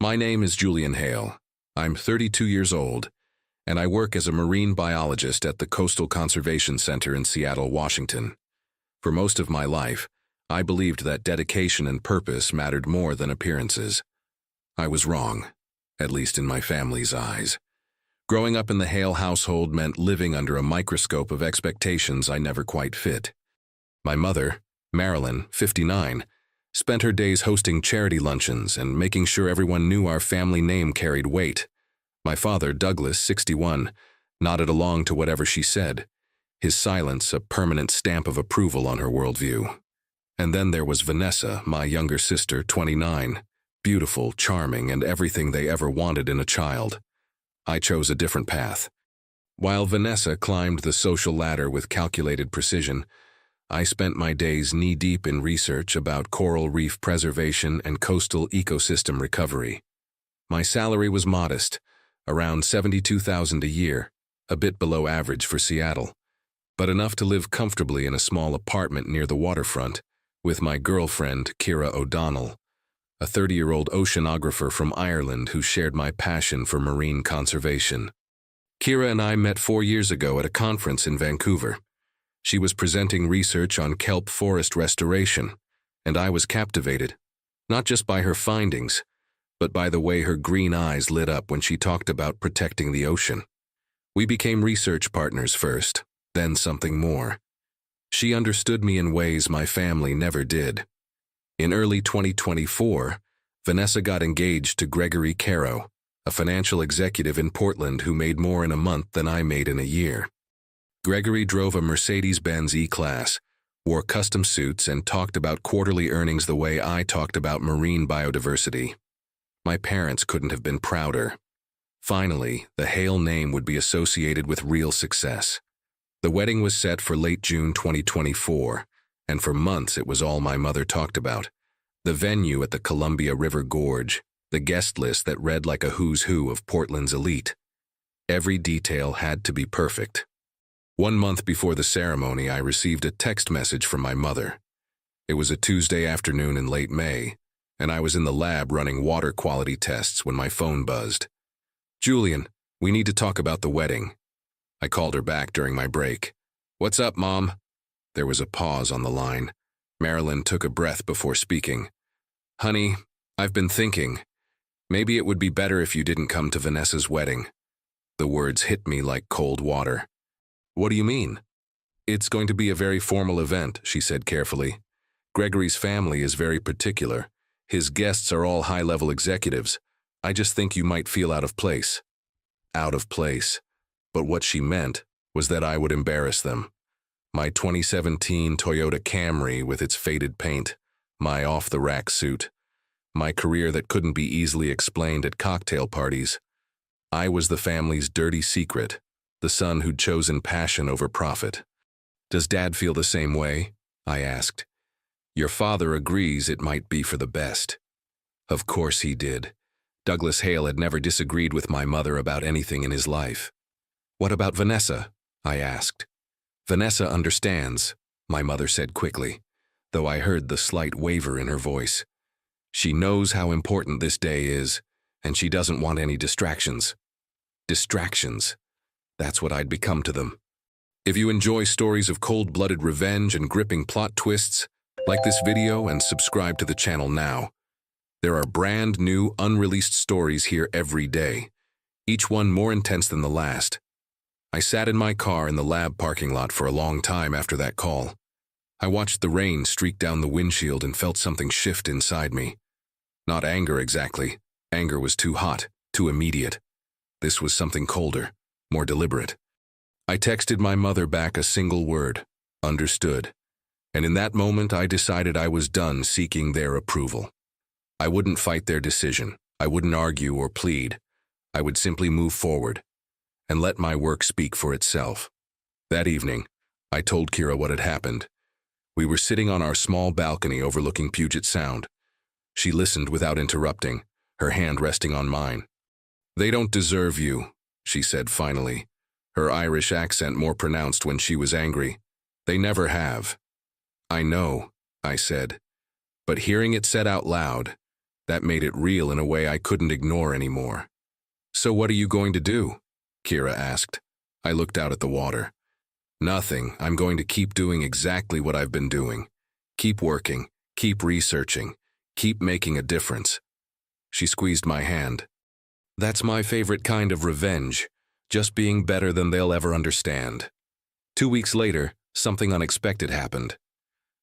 My name is Julian Hale. I'm 32 years old, and I work as a marine biologist at the Coastal Conservation Center in Seattle, Washington. For most of my life, I believed that dedication and purpose mattered more than appearances. I was wrong, at least in my family's eyes. Growing up in the Hale household meant living under a microscope of expectations I never quite fit. My mother, Marilyn, 59, spent her days hosting charity luncheons and making sure everyone knew our family name carried weight. My father, Douglas, 61, nodded along to whatever she said, his silence a permanent stamp of approval on her worldview. And then there was Vanessa, my younger sister, 29, beautiful, charming, and everything they ever wanted in a child. I chose a different path. While Vanessa climbed the social ladder with calculated precision, I spent my days knee-deep in research about coral reef preservation and coastal ecosystem recovery. My salary was modest, around $72,000 a year, a bit below average for Seattle, but enough to live comfortably in a small apartment near the waterfront with my girlfriend, Kira O'Donnell, a 30-year-old oceanographer from Ireland who shared my passion for marine conservation. Kira and I met 4 years ago at a conference in Vancouver. She was presenting research on kelp forest restoration, and I was captivated, not just by her findings, but by the way her green eyes lit up when she talked about protecting the ocean. We became research partners first, then something more. She understood me in ways my family never did. In early 2024, Vanessa got engaged to Gregory Caro, a financial executive in Portland who made more in a month than I made in a year. Gregory drove a Mercedes-Benz E-Class, wore custom suits, and talked about quarterly earnings the way I talked about marine biodiversity. My parents couldn't have been prouder. Finally, the Hale name would be associated with real success. The wedding was set for late June 2024, and for months it was all my mother talked about. The venue at the Columbia River Gorge, the guest list that read like a who's who of Portland's elite. Every detail had to be perfect. 1 month before the ceremony, I received a text message from my mother. It was a Tuesday afternoon in late May, and I was in the lab running water quality tests when my phone buzzed. "Julian, we need to talk about the wedding." I called her back during my break. "What's up, Mom?" There was a pause on the line. Marilyn took a breath before speaking. "Honey, I've been thinking. Maybe it would be better if you didn't come to Vanessa's wedding." The words hit me like cold water. "What do you mean?" "It's going to be a very formal event," she said carefully. "Gregory's family is very particular. His guests are all high-level executives. I just think you might feel out of place." Out of place. But what she meant was that I would embarrass them. My 2017 Toyota Camry with its faded paint, my off-the-rack suit, my career that couldn't be easily explained at cocktail parties. I was the family's dirty secret, the son who'd chosen passion over profit. "Does Dad feel the same way?" I asked. "Your father agrees it might be for the best." Of course he did. Douglas Hale had never disagreed with my mother about anything in his life. "What about Vanessa?" I asked. "Vanessa understands," my mother said quickly, though I heard the slight waver in her voice. "She knows how important this day is, and she doesn't want any distractions." Distractions. That's what I'd become to them. If you enjoy stories of cold-blooded revenge and gripping plot twists, like this video and subscribe to the channel now. There are brand new, unreleased stories here every day, each one more intense than the last. I sat in my car in the lab parking lot for a long time after that call. I watched the rain streak down the windshield and felt something shift inside me. Not anger exactly. Anger was too hot, too immediate. This was something colder, more deliberate. I texted my mother back a single word, "Understood." And in that moment I decided I was done seeking their approval. I wouldn't fight their decision. I wouldn't argue or plead. I would simply move forward and let my work speak for itself. That evening, I told Kira what had happened. We were sitting on our small balcony overlooking Puget Sound. She listened without interrupting, her hand resting on mine. "They don't deserve you," she said finally, her Irish accent more pronounced when she was angry. "They never have." "I know," I said, but hearing it said out loud, That made it real in a way I couldn't ignore anymore. "So what are you going to do?" Kira asked. I looked out at the water. "Nothing. I'm going to keep doing exactly what I've been doing. Keep working, keep researching, keep making a difference." She squeezed my hand. "That's my favorite kind of revenge, just being better than they'll ever understand." 2 weeks later, something unexpected happened.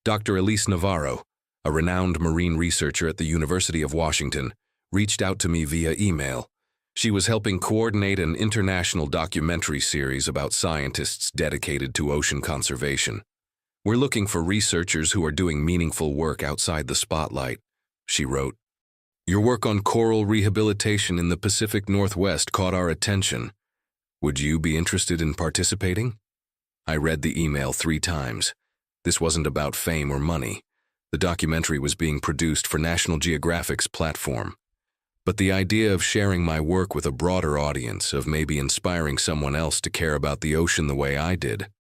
Dr. Elise Navarro, a renowned marine researcher at the University of Washington, reached out to me via email. She was helping coordinate an international documentary series about scientists dedicated to ocean conservation. "We're looking for researchers who are doing meaningful work outside the spotlight," she wrote. "Your work on coral rehabilitation in the Pacific Northwest caught our attention. Would you be interested in participating?" I read the email 3 times. This wasn't about fame or money. The documentary was being produced for National Geographic's platform. But the idea of sharing my work with a broader audience, of maybe inspiring someone else to care about the ocean the way I did,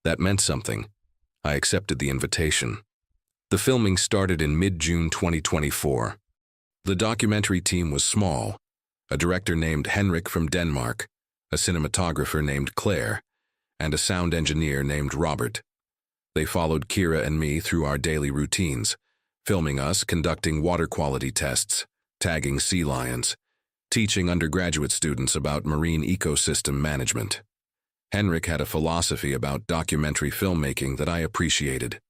that meant something. I accepted the invitation. The filming started in mid-June 2024. The documentary team was small: a director named Henrik from Denmark, a cinematographer named Claire, and a sound engineer named Robert. They followed Kira and me through our daily routines, filming us conducting water quality tests, tagging sea lions, teaching undergraduate students about marine ecosystem management. Henrik had a philosophy about documentary filmmaking that I appreciated.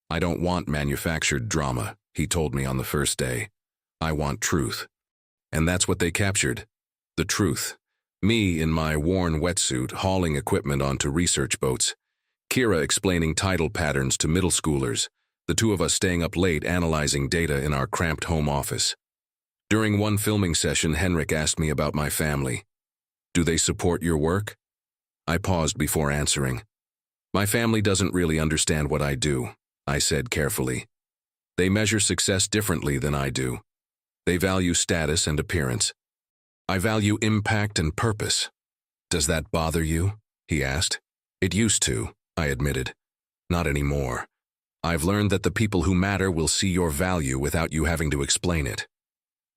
"I don't want manufactured drama," he told me on the first day. "I want truth." And that's what they captured. The truth. Me in my worn wetsuit hauling equipment onto research boats. Kira explaining tidal patterns to middle schoolers, the 2 of us staying up late analyzing data in our cramped home office. During one filming session, Henrik asked me about my family. "Do they support your work?" I paused before answering. "My family doesn't really understand what I do," I said carefully. "They measure success differently than I do. They value status and appearance. I value impact and purpose." "Does that bother you?" he asked. "It used to," I admitted. "Not anymore. I've learned that the people who matter will see your value without you having to explain it."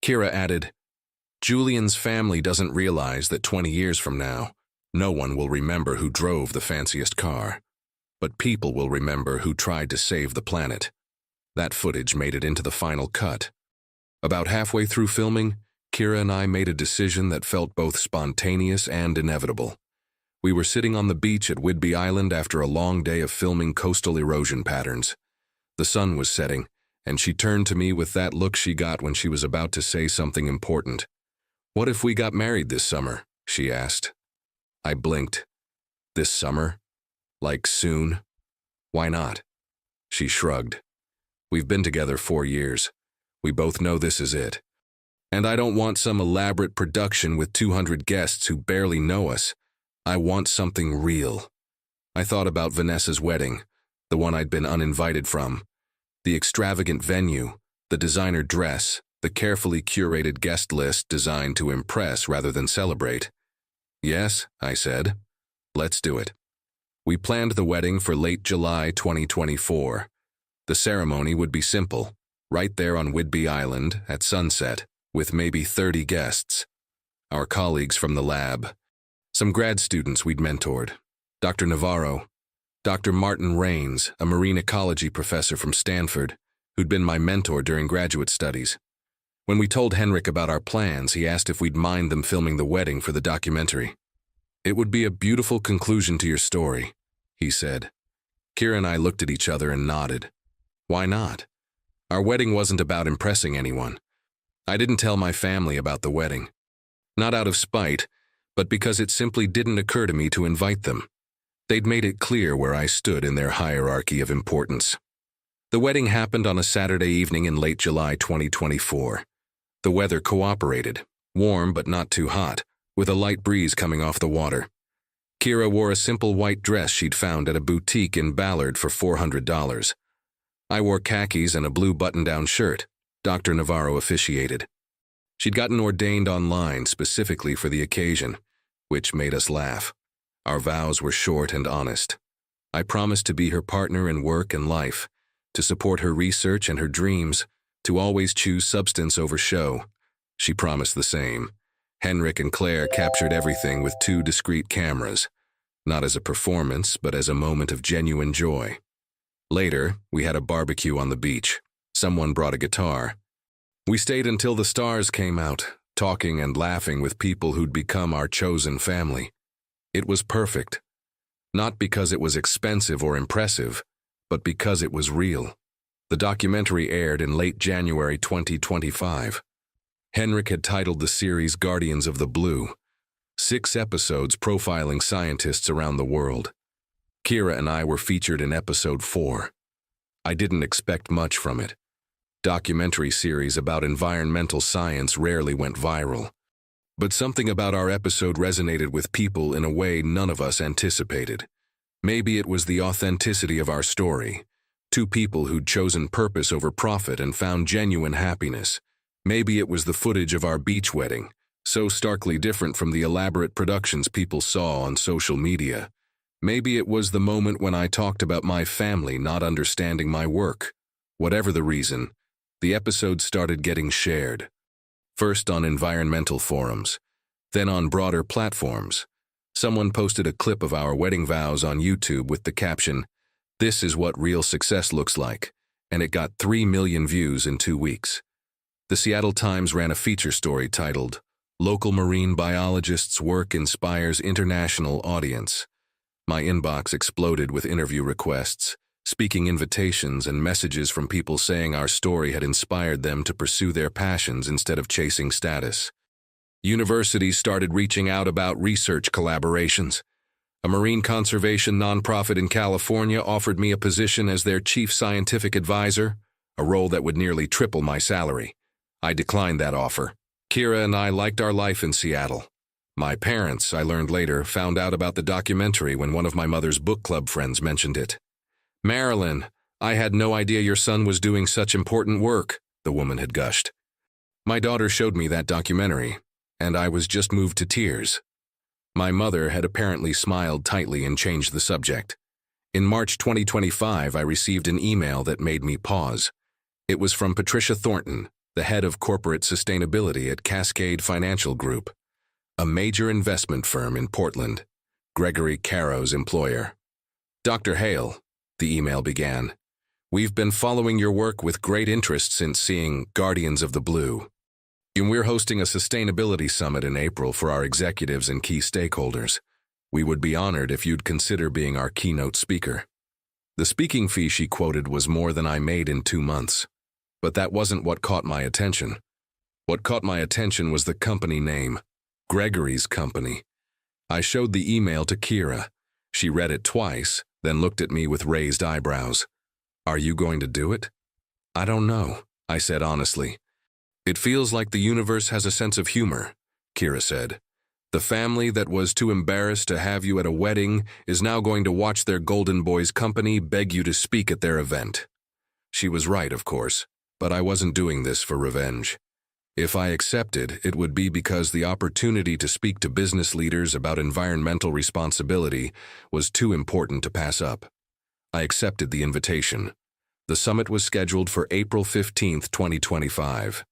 Kira added, "Julian's family doesn't realize that 20 years from now, no one will remember who drove the fanciest car, but people will remember who tried to save the planet." That footage made it into the final cut. About halfway through filming, Kira and I made a decision that felt both spontaneous and inevitable. We were sitting on the beach at Whidbey Island after a long day of filming coastal erosion patterns. The sun was setting, and she turned to me with that look she got when she was about to say something important. "What if we got married this summer?" she asked. I blinked. "This summer? Like soon? Why not?" She shrugged. "We've been together 4 years. We both know this is it. And I don't want some elaborate production with 200 guests who barely know us. I want something real." I thought about Vanessa's wedding, the one I'd been uninvited from. The extravagant venue, the designer dress, the carefully curated guest list designed to impress rather than celebrate. "Yes," I said. "Let's do it." We planned the wedding for late July 2024. The ceremony would be simple, right there on Whidbey Island at sunset, with maybe 30 guests. Our colleagues from the lab, some grad students we'd mentored, Dr. Navarro, Dr. Martin Rains, a marine ecology professor from Stanford, who'd been my mentor during graduate studies. When we told Henrik about our plans, he asked if we'd mind them filming the wedding for the documentary. "It would be a beautiful conclusion to your story," he said. Kira and I looked at each other and nodded. Why not? Our wedding wasn't about impressing anyone. I didn't tell my family about the wedding. Not out of spite, but because it simply didn't occur to me to invite them. They'd made it clear where I stood in their hierarchy of importance. The wedding happened on a Saturday evening in late July 2024. The weather cooperated, warm but not too hot, with a light breeze coming off the water. Kira wore a simple white dress she'd found at a boutique in Ballard for $400. I wore khakis and a blue button-down shirt. Dr. Navarro officiated. She'd gotten ordained online specifically for the occasion, which made us laugh. Our vows were short and honest. I promised to be her partner in work and life, to support her research and her dreams, To always choose substance over show. She promised the same. Henrik and Claire captured everything with 2 discreet cameras, not as a performance, but as a moment of genuine joy. Later, we had a barbecue on the beach. Someone brought a guitar. We stayed until the stars came out, talking and laughing with people who'd become our chosen family. It was perfect. Not because it was expensive or impressive, but because it was real. The documentary aired in late January 2025. Henrik had titled the series Guardians of the Blue, 6 episodes profiling scientists around the world. Kira and I were featured in episode 4. I didn't expect much from it. Documentary series about environmental science rarely went viral. But something about our episode resonated with people in a way none of us anticipated. Maybe it was the authenticity of our story. 2 people who'd chosen purpose over profit and found genuine happiness. Maybe it was the footage of our beach wedding, so starkly different from the elaborate productions people saw on social media. Maybe it was the moment when I talked about my family not understanding my work. Whatever the reason, the episode started getting shared. First on environmental forums, then on broader platforms. Someone posted a clip of our wedding vows on YouTube with the caption, "This is what real success looks like," and it got 3 million views in 2 weeks. The Seattle Times ran a feature story titled, "Local Marine Biologist's Work Inspires International Audience." My inbox exploded with interview requests, speaking invitations, and messages from people saying our story had inspired them to pursue their passions instead of chasing status. Universities started reaching out about research collaborations. A marine conservation nonprofit in California offered me a position as their chief scientific advisor, a role that would nearly triple my salary. I declined that offer. Kira and I liked our life in Seattle. My parents, I learned later, found out about the documentary when one of my mother's book club friends mentioned it. "Marilyn, I had no idea your son was doing such important work," the woman had gushed. My daughter showed me that documentary, and I was just moved to tears. My mother had apparently smiled tightly and changed the subject. In March 2025, I received an email that made me pause. It was from Patricia Thornton, the head of corporate sustainability at Cascade Financial Group, a major investment firm in Portland, Gregory Caro's employer. "Dr. Hale," the email began, "we've been following your work with great interest since seeing Guardians of the Blue. And we're hosting a sustainability summit in April for our executives and key stakeholders. We would be honored if you'd consider being our keynote speaker." The speaking fee she quoted was more than I made in 2 months. But that wasn't what caught my attention. What caught my attention was the company name, Gregory's Company. I showed the email to Kira. She read it twice, then looked at me with raised eyebrows. "Are you going to do it?" "I don't know," I said honestly. "It feels like the universe has a sense of humor," Kira said. "The family that was too embarrassed to have you at a wedding is now going to watch their Golden Boys company beg you to speak at their event." She was right, of course, but I wasn't doing this for revenge. If I accepted, it would be because the opportunity to speak to business leaders about environmental responsibility was too important to pass up. I accepted the invitation. The summit was scheduled for April 15, 2025.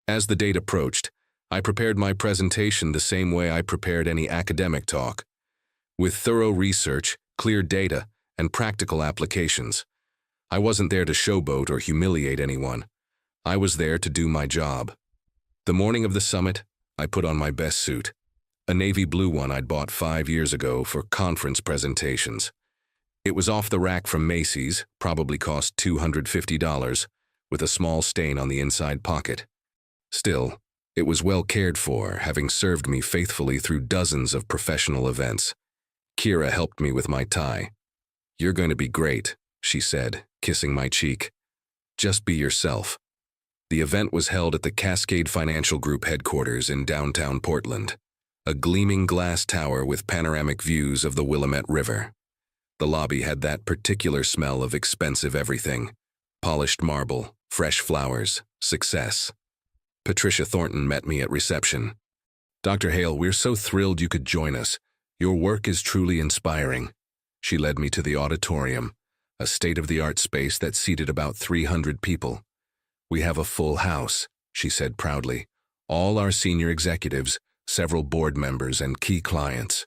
As the date approached, I prepared my presentation the same way I prepared any academic talk, with thorough research, clear data, and practical applications. I wasn't there to showboat or humiliate anyone. I was there to do my job. The morning of the summit, I put on my best suit, a navy blue one I'd bought 5 years ago for conference presentations. It was off the rack from Macy's, probably cost $250, with a small stain on the inside pocket. Still, it was well cared for, having served me faithfully through dozens of professional events. Kira helped me with my tie. "You're going to be great," she said, kissing my cheek. "Just be yourself." The event was held at the Cascade Financial Group headquarters in downtown Portland, a gleaming glass tower with panoramic views of the Willamette River. The lobby had that particular smell of expensive everything: polished marble, fresh flowers, success. Patricia Thornton met me at reception. "Dr. Hale, we're so thrilled you could join us. Your work is truly inspiring." She led me to the auditorium, a state-of-the-art space that seated about 300 people. "We have a full house," she said proudly. "All our senior executives, several board members, and key clients."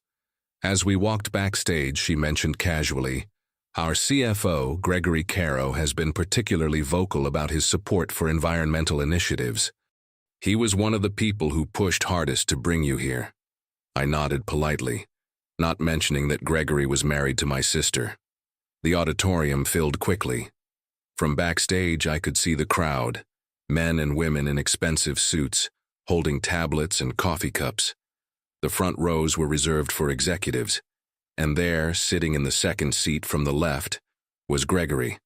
As we walked backstage, she mentioned casually, "Our CFO, Gregory Caro, has been particularly vocal about his support for environmental initiatives. He was one of the people who pushed hardest to bring you here." I nodded politely, not mentioning that Gregory was married to my sister. The auditorium filled quickly. From backstage, I could see the crowd, men and women in expensive suits, holding tablets and coffee cups. The front rows were reserved for executives, and there, sitting in the second seat from the left, was Gregory.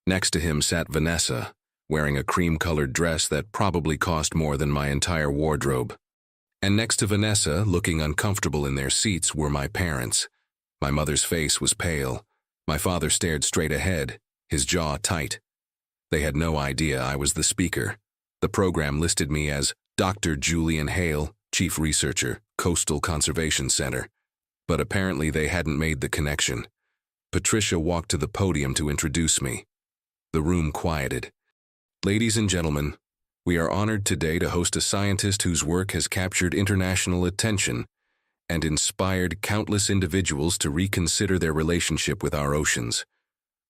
Next to him sat Vanessa, wearing a cream-colored dress that probably cost more than my entire wardrobe. And next to Vanessa, looking uncomfortable in their seats, were my parents. My mother's face was pale. My father stared straight ahead, his jaw tight. They had no idea I was the speaker. The program listed me as Dr. Julian Hale, Chief Researcher, Coastal Conservation Center. But apparently they hadn't made the connection. Patricia walked to the podium to introduce me. The room quieted. "Ladies and gentlemen, we are honored today to host a scientist whose work has captured international attention and inspired countless individuals to reconsider their relationship with our oceans.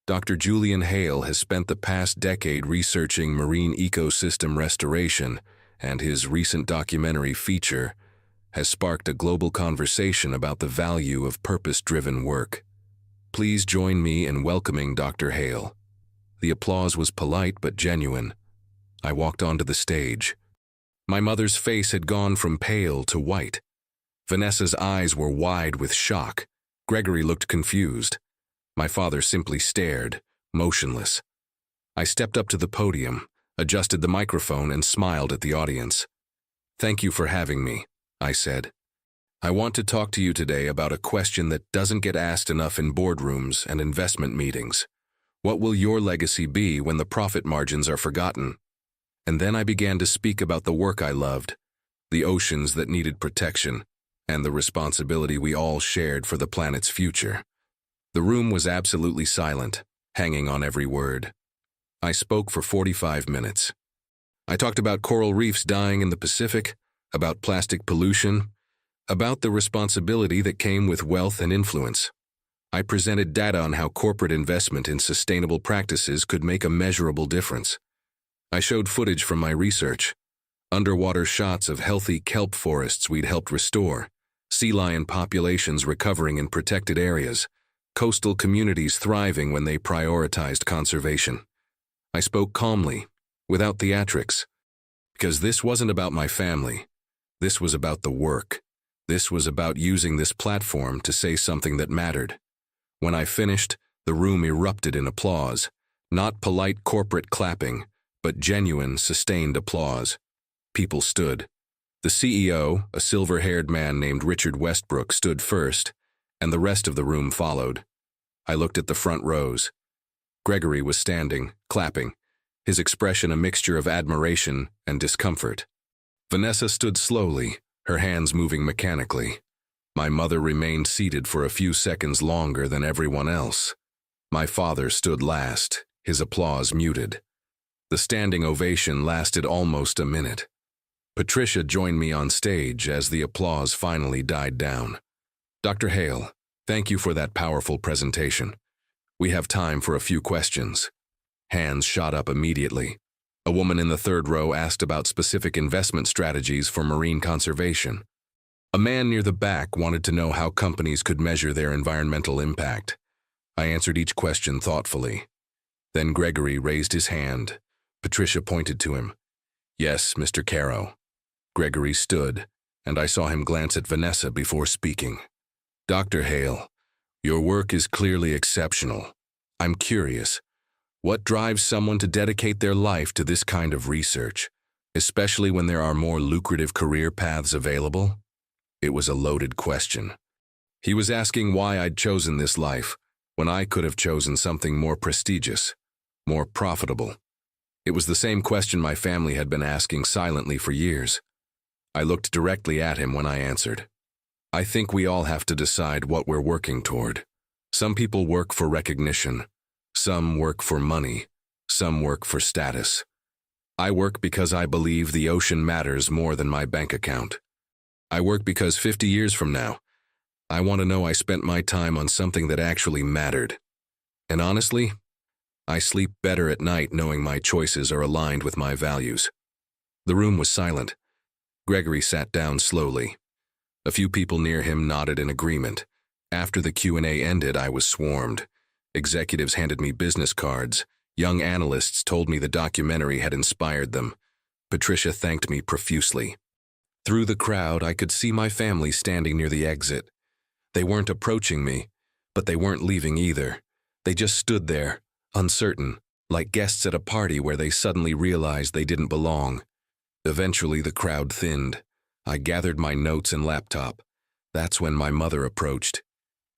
Dr. Julian Hale has spent the past decade researching marine ecosystem restoration, and his recent documentary feature has sparked a global conversation about the value of purpose-driven work. Please join me in welcoming Dr. Hale." The applause was polite but genuine. I walked onto the stage. My mother's face had gone from pale to white. Vanessa's eyes were wide with shock. Gregory looked confused. My father simply stared, motionless. I stepped up to the podium, adjusted the microphone, and smiled at the audience. "Thank you for having me," I said. "I want to talk to you today about a question that doesn't get asked enough in boardrooms and investment meetings. What will your legacy be when the profit margins are forgotten?" And then I began to speak about the work I loved, the oceans that needed protection, and the responsibility we all shared for the planet's future. The room was absolutely silent, hanging on every word. I spoke for 45 minutes. I talked about coral reefs dying in the Pacific, about plastic pollution, about the responsibility that came with wealth and influence. I presented data on how corporate investment in sustainable practices could make a measurable difference. I showed footage from my research, underwater shots of healthy kelp forests we'd helped restore, sea lion populations recovering in protected areas, coastal communities thriving when they prioritized conservation. I spoke calmly, without theatrics, because this wasn't about my family. This was about the work. This was about using this platform to say something that mattered. When I finished, the room erupted in applause, not polite corporate clapping, but genuine, sustained applause. People stood. The CEO, a silver-haired man named Richard Westbrook, stood first, and the rest of the room followed. I looked at the front rows. Gregory was standing, clapping, his expression a mixture of admiration and discomfort. Vanessa stood slowly, her hands moving mechanically. My mother remained seated for a few seconds longer than everyone else. My father stood last, his applause muted. The standing ovation lasted almost a minute. Patricia joined me on stage as the applause finally died down. "Dr. Hale, thank you for that powerful presentation. We have time for a few questions." Hands shot up immediately. A woman in the third row asked about specific investment strategies for marine conservation. A man near the back wanted to know how companies could measure their environmental impact. I answered each question thoughtfully. Then Gregory raised his hand. Patricia pointed to him. "Yes, Mr. Caro." Gregory stood, and I saw him glance at Vanessa before speaking. "Dr. Hale, your work is clearly exceptional. I'm curious, what drives someone to dedicate their life to this kind of research, especially when there are more lucrative career paths available?" It was a loaded question. He was asking why I'd chosen this life, when I could have chosen something more prestigious, more profitable. It was the same question my family had been asking silently for years. I looked directly at him when I answered. "I think we all have to decide what we're working toward. Some people work for recognition. Some work for money. Some work for status. I work because I believe the ocean matters more than my bank account. I work because 50 years from now, I want to know I spent my time on something that actually mattered. And honestly, I sleep better at night knowing my choices are aligned with my values. The room was silent. Gregory sat down slowly. A few people near him nodded in agreement. After the Q&A ended, I was swarmed. Executives handed me business cards. Young analysts told me the documentary had inspired them. Patricia thanked me profusely. Through the crowd, I could see my family standing near the exit. They weren't approaching me, but they weren't leaving either. They just stood there, uncertain, like guests at a party where they suddenly realized they didn't belong. Eventually, the crowd thinned. I gathered my notes and laptop. That's when my mother approached.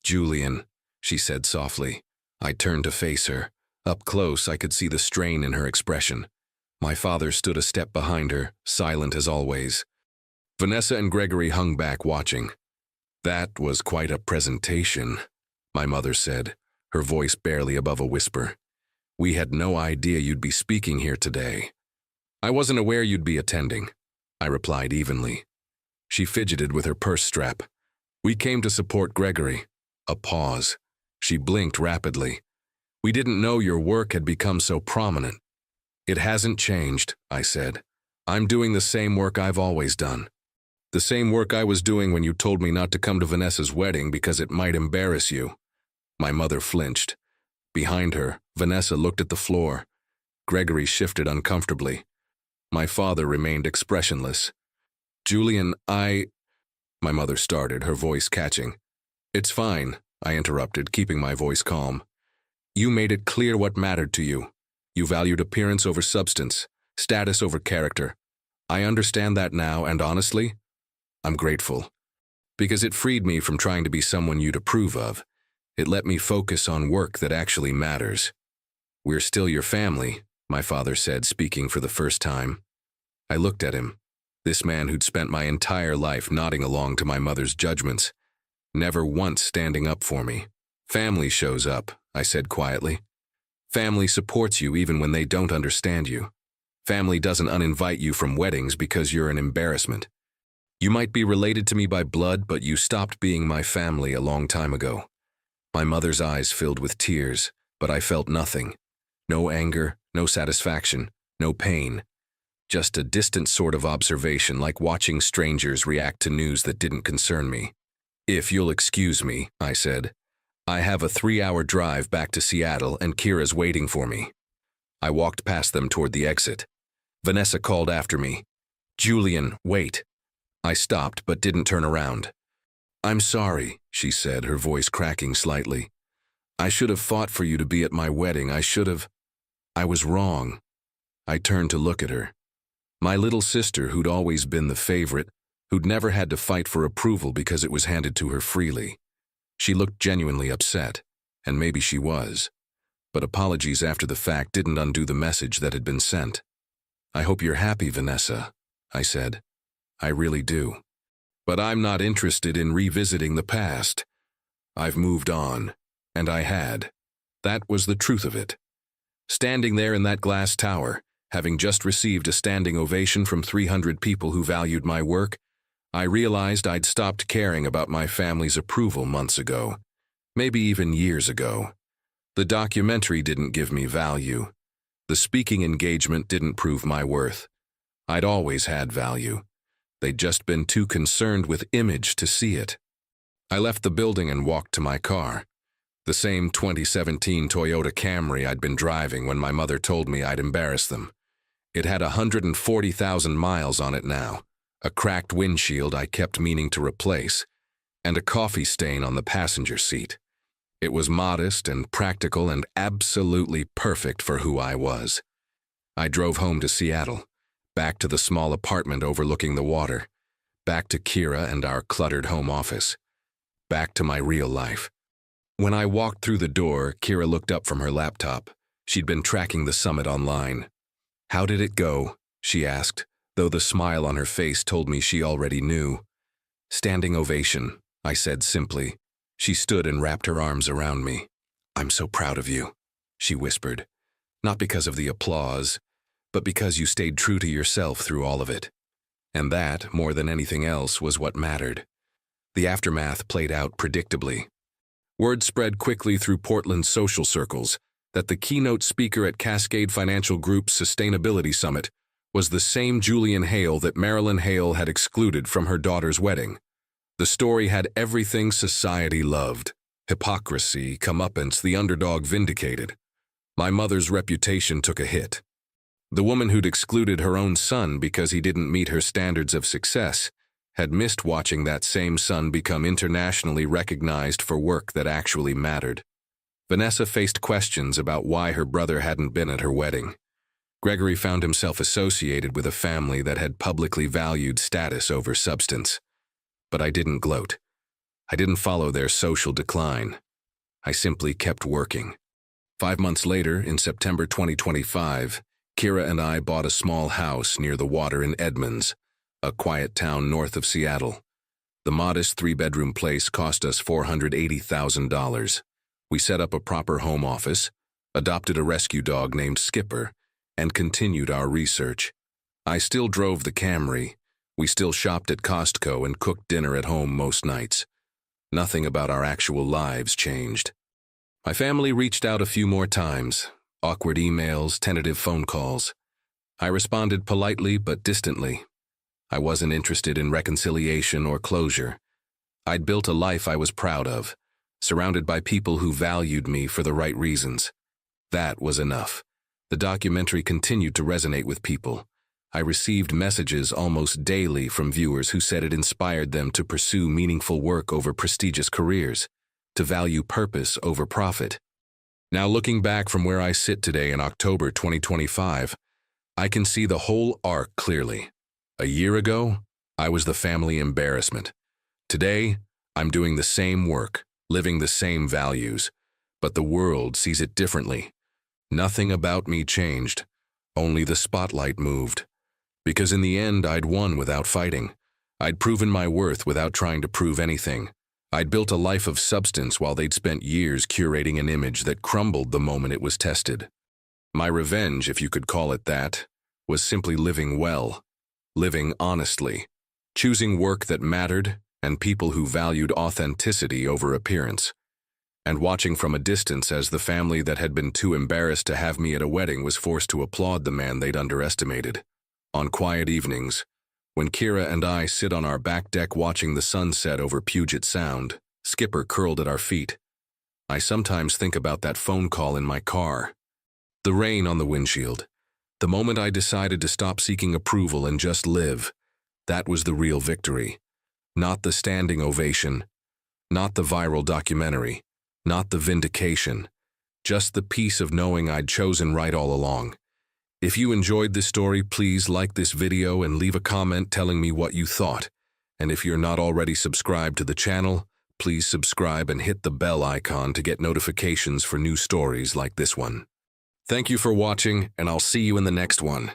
"Julian," she said softly. I turned to face her. Up close, I could see the strain in her expression. My father stood a step behind her, silent as always. Vanessa and Gregory hung back watching. "That was quite a presentation," my mother said, her voice barely above a whisper. "We had no idea you'd be speaking here today." "I wasn't aware you'd be attending," I replied evenly. She fidgeted with her purse strap. "We came to support Gregory." A pause. She blinked rapidly. "We didn't know your work had become so prominent." "It hasn't changed," I said. "I'm doing the same work I've always done. The same work I was doing when you told me not to come to Vanessa's wedding because it might embarrass you." My mother flinched. Behind her, Vanessa looked at the floor. Gregory shifted uncomfortably. My father remained expressionless. "Julian, My mother started, her voice catching. "It's fine," I interrupted, keeping my voice calm. "You made it clear what mattered to you. You valued appearance over substance, status over character. I understand that now, and honestly, I'm grateful. Because it freed me from trying to be someone you'd approve of. It let me focus on work that actually matters." "We're still your family," my father said, speaking for the first time. I looked at him, this man who'd spent my entire life nodding along to my mother's judgments, never once standing up for me. "Family shows up," I said quietly. "Family supports you even when they don't understand you. Family doesn't uninvite you from weddings because you're an embarrassment. You might be related to me by blood, but you stopped being my family a long time ago." My mother's eyes filled with tears, but I felt nothing. No anger, no satisfaction, no pain. Just a distant sort of observation, like watching strangers react to news that didn't concern me. "If you'll excuse me," I said. "I have a 3-hour drive back to Seattle and Kira's waiting for me." I walked past them toward the exit. Vanessa called after me. "Julian, wait." I stopped but didn't turn around. "I'm sorry," she said, her voice cracking slightly. "I should have fought for you to be at my wedding. I was wrong." I turned to look at her. My little sister, who'd always been the favorite, who'd never had to fight for approval because it was handed to her freely. She looked genuinely upset, and maybe she was. But apologies after the fact didn't undo the message that had been sent. "I hope you're happy, Vanessa," I said. "I really do. But I'm not interested in revisiting the past. I've moved on, and I had. That was the truth of it." Standing there in that glass tower, having just received a standing ovation from 300 people who valued my work, I realized I'd stopped caring about my family's approval months ago, maybe even years ago. The documentary didn't give me value. The speaking engagement didn't prove my worth. I'd always had value. They'd just been too concerned with image to see it. I left the building and walked to my car. The same 2017 Toyota Camry I'd been driving when my mother told me I'd embarrass them. It had 140,000 miles on it now, a cracked windshield I kept meaning to replace, and a coffee stain on the passenger seat. It was modest and practical and absolutely perfect for who I was. I drove home to Seattle, back to the small apartment overlooking the water, back to Kira and our cluttered home office, back to my real life. When I walked through the door, Kira looked up from her laptop. She'd been tracking the summit online. "How did it go?" she asked, though the smile on her face told me she already knew. "Standing ovation," I said simply. She stood and wrapped her arms around me. "I'm so proud of you," she whispered. "Not because of the applause, but because you stayed true to yourself through all of it. And that, more than anything else, was what mattered. The aftermath played out predictably. Word spread quickly through Portland's social circles that the keynote speaker at Cascade Financial Group's Sustainability Summit was the same Julian Hale that Marilyn Hale had excluded from her daughter's wedding. The story had everything society loved: hypocrisy, comeuppance, the underdog vindicated. My mother's reputation took a hit. The woman who'd excluded her own son because he didn't meet her standards of success had missed watching that same son become internationally recognized for work that actually mattered. Vanessa faced questions about why her brother hadn't been at her wedding. Gregory found himself associated with a family that had publicly valued status over substance. But I didn't gloat. I didn't follow their social decline. I simply kept working. 5 months later, in September 2025, Kira and I bought a small house near the water in Edmonds, a quiet town north of Seattle. The modest 3-bedroom place cost us $480,000. We set up a proper home office, adopted a rescue dog named Skipper, and continued our research. I still drove the Camry. We still shopped at Costco and cooked dinner at home most nights. Nothing about our actual lives changed. My family reached out a few more times, awkward emails, tentative phone calls. I responded politely but distantly. I wasn't interested in reconciliation or closure. I'd built a life I was proud of, surrounded by people who valued me for the right reasons. That was enough. The documentary continued to resonate with people. I received messages almost daily from viewers who said it inspired them to pursue meaningful work over prestigious careers, to value purpose over profit. Now, looking back from where I sit today in October 2025, I can see the whole arc clearly. A year ago, I was the family embarrassment. Today, I'm doing the same work, living the same values, but the world sees it differently. Nothing about me changed, only the spotlight moved. Because in the end, I'd won without fighting. I'd proven my worth without trying to prove anything. I'd built a life of substance while they'd spent years curating an image that crumbled the moment it was tested. My revenge, if you could call it that, was simply living well, living honestly, choosing work that mattered and people who valued authenticity over appearance, and watching from a distance as the family that had been too embarrassed to have me at a wedding was forced to applaud the man they'd underestimated. On quiet evenings, when Kira and I sit on our back deck watching the sunset over Puget Sound, Skipper curled at our feet, I sometimes think about that phone call in my car. The rain on the windshield. The moment I decided to stop seeking approval and just live. That was the real victory. Not the standing ovation. Not the viral documentary. Not the vindication. Just the peace of knowing I'd chosen right all along. If you enjoyed this story, please like this video and leave a comment telling me what you thought. And if you're not already subscribed to the channel, please subscribe and hit the bell icon to get notifications for new stories like this one. Thank you for watching, and I'll see you in the next one.